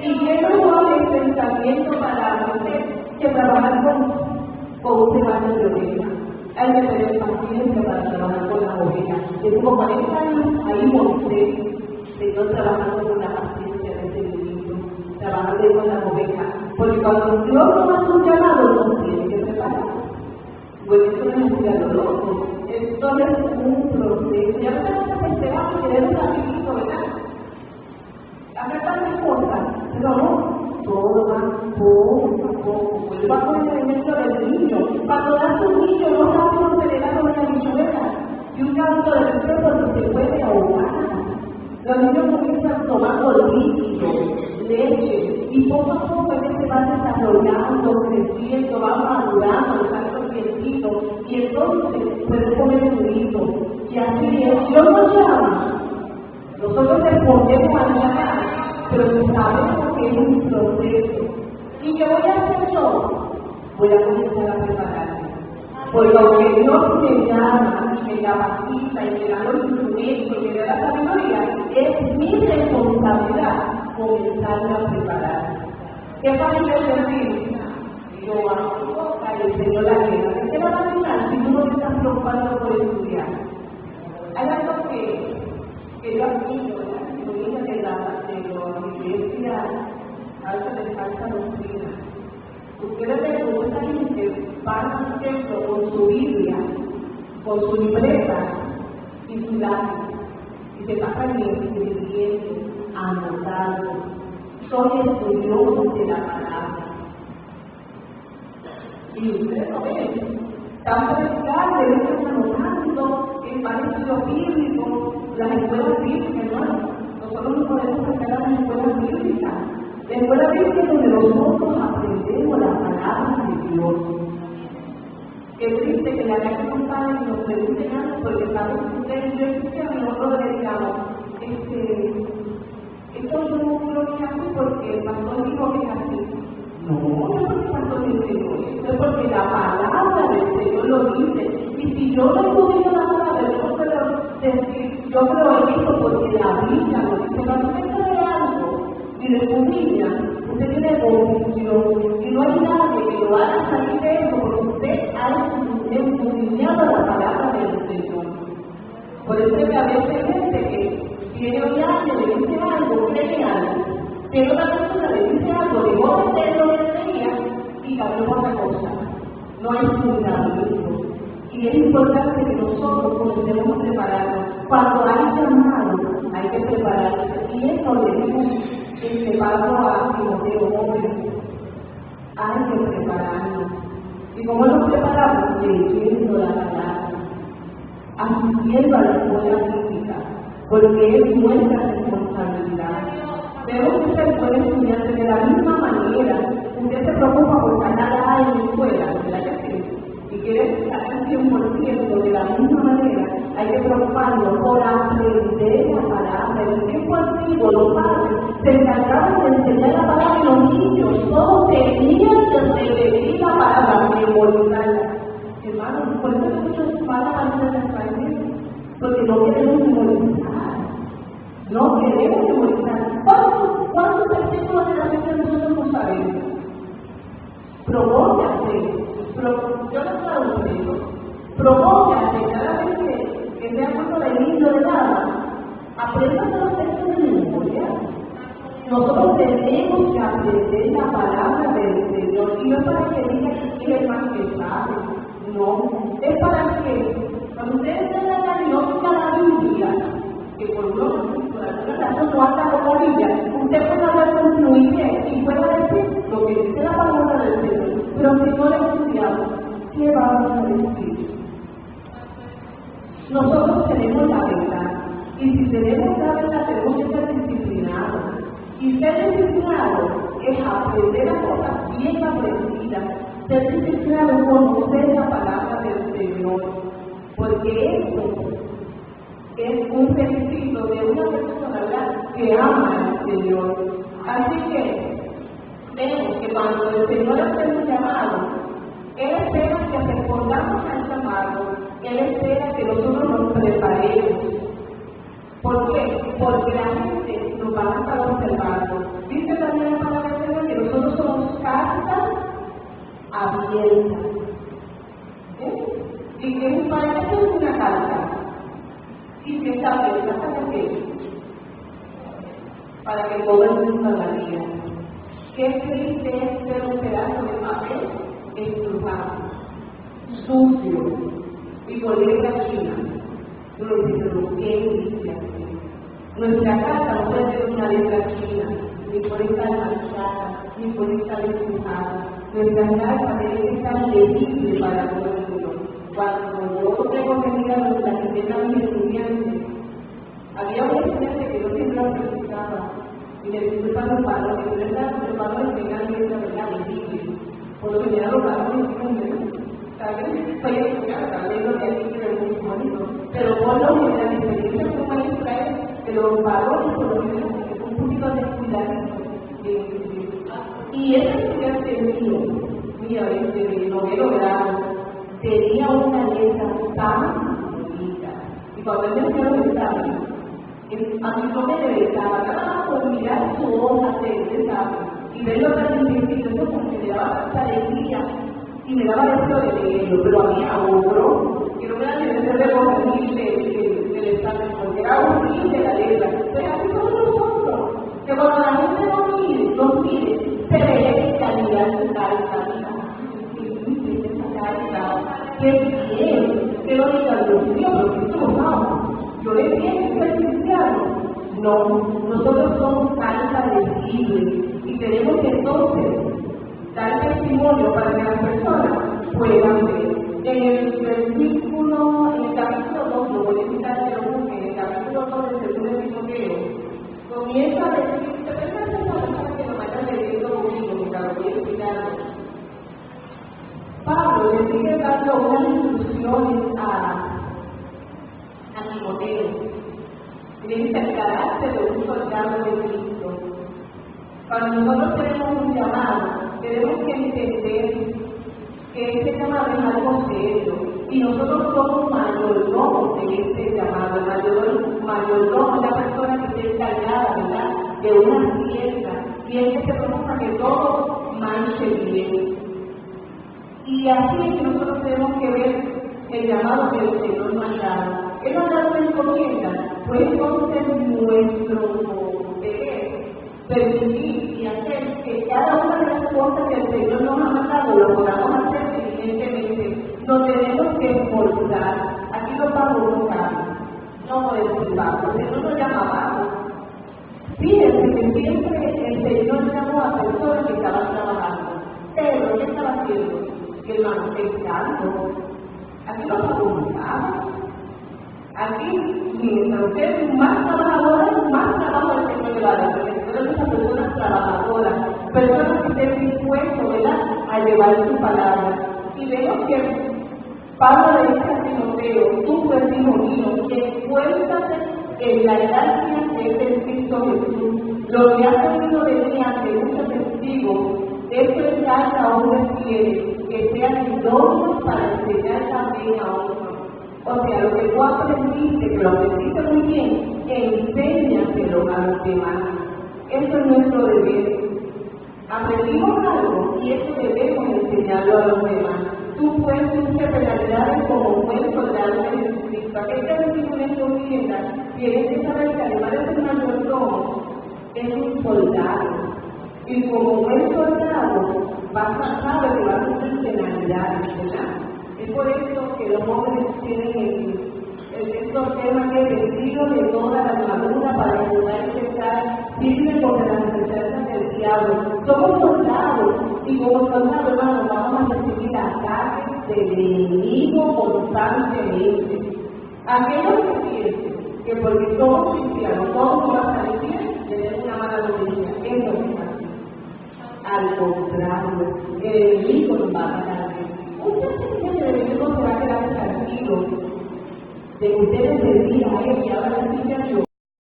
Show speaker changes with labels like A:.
A: Y qué mejor el pensamiento para usted que trabajar con un rebaño de ovejas. Hay que tener paciencia para trabajar con las ovejas. Estuvo 40 años ahí Moisés, Señor, trabajando con la paciencia de ese niño, trabajando con las ovejas. Porque cuando Dios no hace un llamado, no tiene que preparar. Bueno, eso no es muy doloroso. Esto es un proceso. Ya no esperamos que queremos rapidito, ¿verdad? Acá tantas cosas, pero no, todo va poco a poco. Vuelvo a poner el ejemplo del niño. Cuando nace un niño, no rápido se le da con una bichuela y un canto de deseo porque se puede ahogar. Los niños comienzan tomando líquido, leche, y poco a poco es que se va desarrollando, creciendo, va madurando, sale los dientitos, y entonces puede comer durito. Y así es. Dios nos llama. Nosotros respondemos a llamar, pero sabemos que es un proceso. ¿Y qué voy a hacer yo? Voy a comenzar a prepararme. Porque aunque Dios me llama y me capacita y me da los instrumentos y me da la sabiduría, es mi responsabilidad comenzar a prepararme. ¿Qué fácil es decir? Yo amo y el Señor la guerra. ¿Qué te va a imaginar si tú no te estás preocupando por estudiar? Hay algo que yo admiro, ¿verdad? Lo digo de la iglesia, alta de falsa doctrina. Ustedes ven cómo esa gente van a templo con su Biblia, con su libreta y su lápiz, y se pasan escribiendo, anotando. Son estudiosos de la palabra. Y ustedes lo ven. Están predicando, están anotando, van a estudios bíblicos, las escuelas bíblicas, hermano. Nosotros no podemos sacar a las escuelas bíblicas. La escuela bíblica es donde nosotros aprendemos la palabra de Dios. Qué triste que la gente no sabe y nos pregunten algo porque sabemos que ustedes y yo cristianos y nosotros le digamos, esto yo no creo que es así porque el pastor dijo que es así. No, no es porque el pastor dijo esto, es porque la palabra del Señor lo dice. Y si yo no estudio la palabra, yo no puedo decir, yo creo en esto porque la Biblia lo dice. Cuando usted cree algo y lo escudriña, usted tiene convicción y no hay nadie que lo haga salir de eso porque usted ha escudriñado la palabra del Señor. Por eso es que a veces hay gente que viene hoy alguien, le dice algo, cree algo, pero otra persona le dice algo, dejó de hacer lo que creía y cambió por otra cosa. No hay fundamento. Y es importante que nosotros comencemos a prepararnos. Cuando hay llamado, hay que prepararse. Y eso le digo este Pablo a Timoteo, hombre, hay que prepararnos. Y como nos preparamos, leyendo la palabra, asistiendo a la escuela bíblica, porque es nuestra responsabilidad. Debemos ser buenos estudiantes de la misma manera. Usted se preocupa por ganar A en la escuela, ¿verdad que sí? Y quiere sacar 100% de la misma manera, hay que preocuparnos por aprender la palabra. En el tiempo antiguo, los padres se encargaban de enseñar la palabra y los niños todos tenían que repetir la palabra, memorizarla. Hermanos, por eso muchos padres van a desaparecer, porque no queremos memorizar. No queremos memorizar. ¿Cuántos versículos de la Biblia nosotros no sabemos? Propóngase. Yo no traduzco eso. Propóngase cada vez que sea cuando el niño de nada, aprendan los textos de memoria. Nosotros tenemos que aprender la palabra del Señor. Y no es para que digan que es más que sabe. No. Es para que cuando ustedes tengan la dinámica de la Biblia, que por alguna razón no anda con la Biblia, usted puede hablar con fluidez y puede decir lo que dice la palabra del Señor. Pero si no le estudiamos, ¿qué vamos a decir? Nosotros tenemos la verdad. Y si tenemos la verdad, tenemos que ser disciplinados. Y ser disciplinado es aprender las cosas bien aprendidas. Ser disciplinado es conocer la palabra del Señor. Porque esto es un requisito de una persona, ¿verdad?, que ama al Señor. Así que vemos que cuando el Señor hace un llamado, Él espera que respondamos al llamado, Él espera que nosotros nos preparemos. ¿Por qué? Porque la gente nos va a estar observando. Dice también abierta. Y que para eso es una carta. Y que está abierta para qué? Para que todo el mundo la lea. Qué triste es ver un pedazo de papel estrujado, sucio y con letra china. Uno dice, pero ¿qué dice aquí? Nuestra casa no puede tener una letra china, ni por estar manchada, ni por estar estrujada. Nuestra casa debe estar legible para todo el mundo. Cuando yo tengo que mirar la que tengan mis estudiantes, había un estudiante que no siempre lo practicaba y le disculpan los padres, que los padres tengan esa verdad legible. Por lo general los padres dicen, ¿saben? Soy estudiante, tal vez lo que hay que ver muy bonito, pero por lo general la experiencia como maestra es que los padres por lo general un poquito descuidaditos. Y ese estudiante mío, de noveno grado, tenía una letra tan bonita. Y cuando él me hacía los exámenes, a mí no me debilitaba, nada más por mirar su hoja de examen y verlo tan difícil, porque me daba tanta alegría y me daba deseo de leerlo. Pero había otro que no me da ni deseo de corregirle el examen, porque era horrible la letra. Pero así somos nosotros, que cuando la gente nos mire, se ve calidad de carta. ¡Qué bien! Que lo digan los míos, porque esto lo vamos. Yo le dije que soy cristiano. No, nosotros somos carta legible y tenemos que entonces dar testimonio para que las personas puedan ver. En el capítulo 2, lo voy a citar de lo que en el capítulo 2 del segundo Timoteo, comienza a decir, se puede hacer una persona que lo vayan leyendo conmigo, mientras lo voy a explicar. Pablo le sigue dando unas instrucciones a Timoteo. Le dice el carácter de un soldado de Cristo. Cuando nosotros tenemos un llamado, tenemos que entender que ese llamado es algo serio. Y nosotros somos mayordomos de este llamado. Mayordomo es la persona que esté encargada, ¿verdad?, de una fiesta. Y es que se preocupa que todo marche bien. Y así es que nosotros tenemos que ver el llamado que el Señor nos ha dado. Él nos ha dado una encomienda, pues entonces nuestro deber permitir y hacer que cada una de las cosas que el Señor nos ha mandado lo podamos hacer evidentemente. Nos tenemos que esforzar. Aquí los pagos no caben, no podemos ser pagos, el Señor nos llama pagos. Fíjense que siempre el Señor llamó a personas que estaban trabajando. Pero, ¿qué estaba haciendo? Que lo han pensado. Aquí no preguntamos. Aquí, mientras usted es más trabajadora, más trabajo el Señor le va a dar. Porque el Señor es una persona trabajadora, personas que estén dispuestos, ¿verdad?, a llevar su palabra. Y vemos que Pablo le dice a Timoteo, tú pues hijo mío, esfuérzate en la gracia que es en Cristo Jesús. Lo que has oído de mí ante muchos testigos, esto es ya a hombres fieles, que sean idóneos para enseñar también a otros. O sea, lo que tú aprendiste, que lo aprendiste muy bien, enséñaselo a los demás. Eso es nuestro deber. Aprendimos algo y eso debemos enseñarlo a los demás. Tú puedes sufrir penalidades como buen soldado de Jesucristo. Aquel que recibe una encomienda tiene que saber que además de ser mayordomo, es un soldado. Y como buen soldado, vas a saber que va a sufrir penalidades, ¿verdad? Es por eso que los hombres tienen el texto tema que es vestido de toda la armadura para ayudar a estar firme contra las necesidades del diablo. Somos soldados y como soldados, hermanos, vamos a recibir ataques del enemigo constantemente. Aquellos que piensen que porque somos cristianos, todos van a salir bien, tenemos una mala noticia. Eso no es así. Al contrario, el enemigo nos va a ganar. Ustedes creen que el enemigo se va a quedar tranquilo de ustedes decir a él y ahora decirle a Dios,